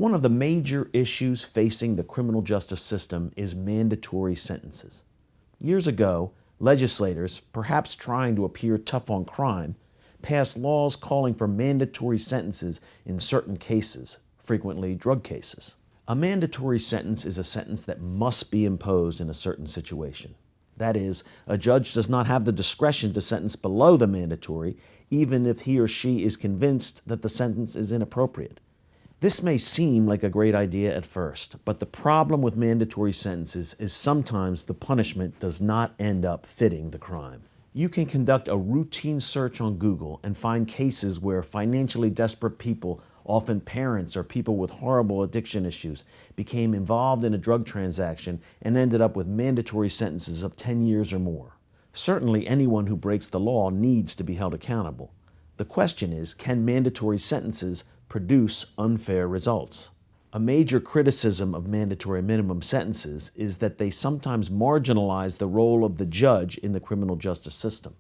One of the major issues facing the criminal justice system is mandatory sentences. Years ago, legislators, perhaps trying to appear tough on crime, passed laws calling for mandatory sentences in certain cases, frequently drug cases. A mandatory sentence is a sentence that must be imposed in a certain situation. That is, a judge does not have the discretion to sentence below the mandatory, even if he or she is convinced that the sentence is inappropriate. This may seem like a great idea at first, but the problem with mandatory sentences is sometimes the punishment does not end up fitting the crime. You can conduct a routine search on Google and find cases where financially desperate people, often parents or people with horrible addiction issues, became involved in a drug transaction and ended up with mandatory sentences of 10 years or more. Certainly, anyone who breaks the law needs to be held accountable. The question is, can mandatory sentences produce unfair results? A major criticism of mandatory minimum sentences is that they sometimes marginalize the role of the judge in the criminal justice system.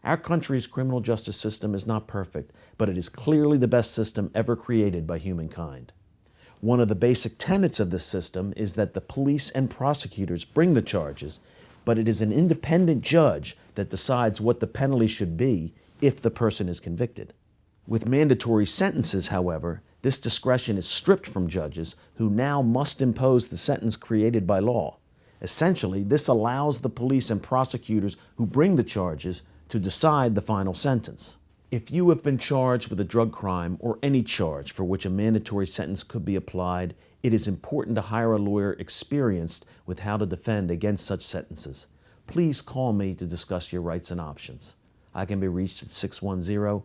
Our country's criminal justice system is not perfect, but it is clearly the best system ever created by humankind. One of the basic tenets of this system is that the police and prosecutors bring the charges, but it is an independent judge that decides what the penalty should be if the person is convicted. With mandatory sentences, however, this discretion is stripped from judges who now must impose the sentence created by law. Essentially, this allows the police and prosecutors who bring the charges to decide the final sentence. If you have been charged with a drug crime or any charge for which a mandatory sentence could be applied, it is important to hire a lawyer experienced with how to defend against such sentences. Please call me to discuss your rights and options. I can be reached at 610-270-8800.